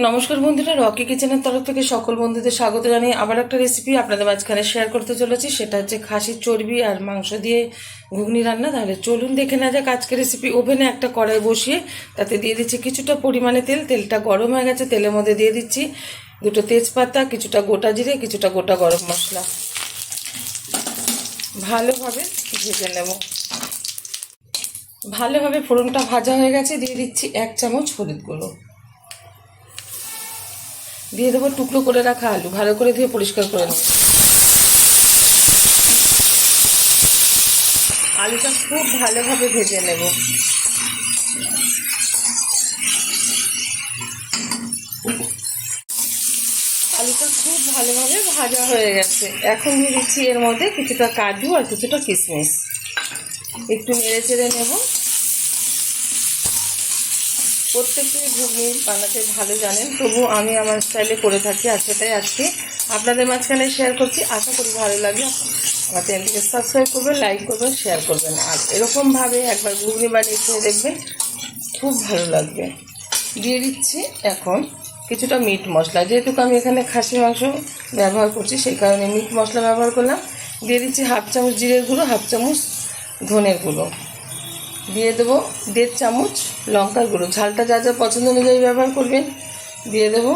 নমস্কার বন্ধুরা, রকি কিচেনের তরফ থেকে সকল বন্ধুদের স্বাগত জানিয়ে আবার একটা রেসিপি আপনাদের মাঝখানে শেয়ার করতে চলেছি। সেটা হচ্ছে খাসির চর্বি আর মাংস দিয়ে ঘুগনি রান্না। তাহলে চলুন দেখে নেওয়া যাক আজকের রেসিপি। ওভেনে একটা কড়াই বসিয়ে তাতে দিয়ে দিচ্ছি কিছুটা পরিমাণে তেল। তেলটা গরম হয়ে গেছে, তেলের মধ্যে দিয়ে দিচ্ছি দুটো তেজপাতা, কিছুটা গোটা জিরে, কিছুটা গোটা গরম মশলা। ভালোভাবে ভেজে নেব। ভালোভাবে ফোড়নটা ভাজা হয়ে গেছে, দিয়ে দিচ্ছি 1 চামচ হলুদ গুঁড়ো। দিয়ে দেবো টুকরো করে রাখা আলু, ভালো করে ধুয়ে পরিষ্কার করে নেব। আলুটা খুব ভালোভাবে ভেজে নেব। আলুটা খুব ভালোভাবে ভাজা হয়ে গেছে। এখন দিয়ে দিচ্ছি এর মধ্যে কিছুটা কাজু আর কিছুটা কিশমিশ। একটু নেড়ে চেড়ে নেব। প্রত্যেকটি ঘুগনি বানাতে ভালো জানেন, তবু আমি আমার স্টাইলে করে থাকি, আর সেটাই আজকে আপনাদের মাঝখানে শেয়ার করছি। আশা করি ভালো লাগে। আমার চ্যানেলটিকে সাবস্ক্রাইব করবেন, লাইক করবেন, শেয়ার করবেন। আর এরকমভাবে একবার ঘুগনি বানিয়ে খেয়ে দেখবেন, খুব ভালো লাগবে। দিয়ে দিচ্ছি এখন কিছুটা মিট মশলা। যেহেতু আমি এখানে খাসি মাংস ব্যবহার করছি, সেই কারণে মিট মশলা ব্যবহার করলাম। দিয়ে দিচ্ছি 1/2 চামচ জিরের গুঁড়ো, 1/2 চামচ ধনের গুঁড়ো। দিয়ে দেবো 1.5 চামচ লঙ্কার গুঁড়ো। ঝালটা যা যা পছন্দ অনুযায়ী ব্যবহার করবেন। দিয়ে দেবো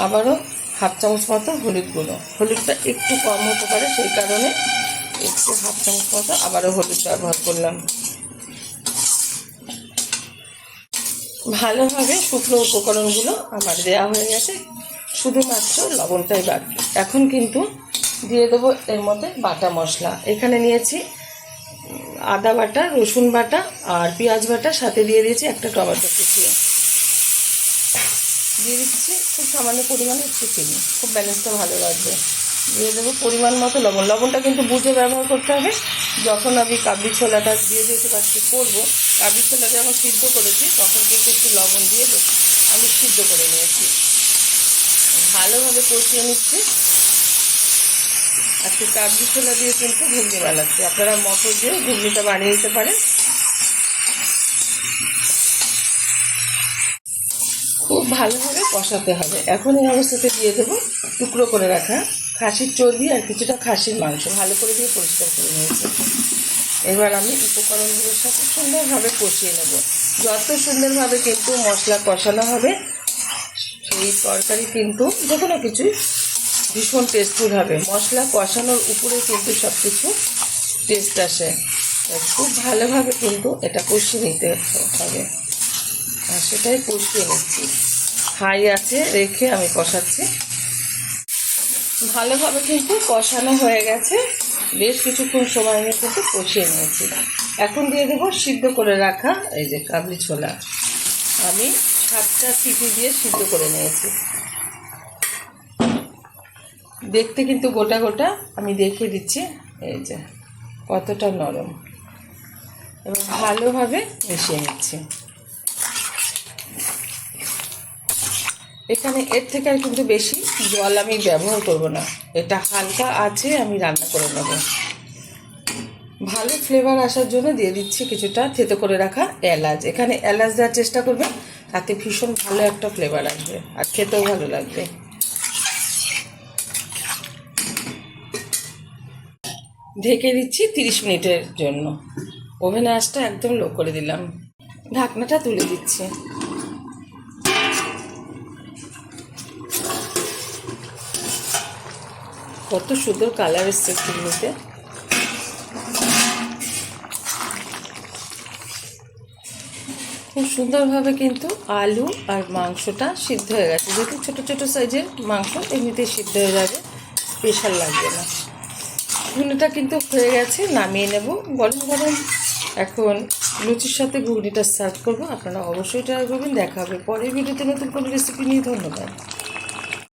আবারও 1/2 চামচ মতো হলুদ গুঁড়ো। হলুদটা একটু কম হতে পারে, সেই কারণে একটু 1/2 চামচ মতো আবারও হলুদ ব্যবহার করলাম। ভালোভাবে শুকনো উপকরণগুলো আমার দেওয়া হয়ে গেছে, শুধুমাত্র লবণটাই বাকি। এখন কিন্তু দিয়ে দেবো এর মধ্যে বাটা মশলা। এখানে নিয়েছি আদা বাটা, রসুন বাটা আর পেঁয়াজ বাটা, সাথে দিয়ে দিয়েছি একটা টমেটো কুচিয়ে। দিয়ে দিচ্ছি খুব সামান্য পরিমাণে একটু চিনি, খুব ব্যালেন্সটা ভালো লাগবে। দিয়ে দেবো পরিমাণ মতো লবণ। লবণটা কিন্তু বুঝে ব্যবহার করতে হবে। যখন আমি কাবলি ছোলাটা দিয়ে যেহেতু কাজটি করবো, কাবলি ছোলা যখন সিদ্ধ করেছি তখন কিন্তু একটু লবণ দিয়ে আমি সিদ্ধ করে নিয়েছি। ভালোভাবে কষিয়ে নিচ্ছি। আজকে কাবলি ছোলা দিয়ে কিন্তু ঘুগনি বানাচ্ছি, আপনারা মটর দিয়েও ঘুগনিটা বানিয়ে নিতে পারেন। খুব ভালোভাবে কষাতে হবে। এখন এই অবস্থাতে দিয়ে দেবো টুকরো করে রাখা খাসির চর্বি আর কিছুটা খাসির মাংস, ভালো করে দিয়ে পরিষ্কার করে নিয়েছি। এবার আমি উপকরণগুলোর সাথে সুন্দরভাবে কষিয়ে নেব। যত সুন্দরভাবে কিন্তু মশলা কষানো হবে, সেই তরকারি কিন্তু যে কোনো কিছুই ভীষণ টেস্টফুল হবে। মশলা কষানোর উপরে কিন্তু সব কিছু টেস্ট আসে। খুব ভালোভাবে কিন্তু এটা কষিয়ে নিতে হবে, আর সেটাই কষিয়ে নিচ্ছি। হাই আছে রেখে আমি কষাচ্ছি। ভালোভাবে কিন্তু কষানো হয়ে গেছে, বেশ কিছুক্ষণ সময় নিয়ে কিন্তু কষিয়ে নিয়েছি। এখন দিয়ে দেবো সিদ্ধ করে রাখা এই যে কাবলি ছোলা। আমি 7টা সিটি দিয়ে সিদ্ধ করে নিয়েছি। দেখতে কিন্তু গোটা গোটা, আমি দেখিয়ে দিচ্ছি এই যে কতটা নরম। এবং ভালোভাবে মিশিয়ে নিচ্ছি। এখানে এর থেকে আর কিন্তু বেশি জল আমি ব্যবহার করব না, এটা হালকা আছে আমি রান্না করে নেব। ভালো ফ্লেভার আসার জন্য দিয়ে দিচ্ছি কিছুটা থেতো করে রাখা এলাচ। এখানে এলাচ দেওয়ার চেষ্টা করবেন, তাতে ভীষণ ভালো একটা ফ্লেভার আসবে আর খেতেও ভালো লাগবে। ঢেকে দিচ্ছি 30 মিনিটের জন্য। ওভেনের আঁচটা একদম লো করে দিলাম। ঢাকনাটা তুলে দিচ্ছি। কত সুন্দর কালার এসছে ঘুগনিতে। খুব সুন্দরভাবে কিন্তু আলু আর মাংসটা সিদ্ধ হয়ে গেছে। যেহেতু ছোটো ছোটো সাইজের মাংস, এমনিতেই সিদ্ধ হয়ে যাবে, স্পেশাল লাগবে না। ঘুগনিটা কিন্তু হয়ে গেছে, নামিয়ে নেব। গরম গরম এখন লুচির সাথে ঘুগনিটা সার্ভ করবো। আপনারা অবশ্যই ট্রাই করবেন। দেখা হবে পরের ভিডিওতে নতুন কোনো রেসিপি নিয়ে। ধন্যবাদ।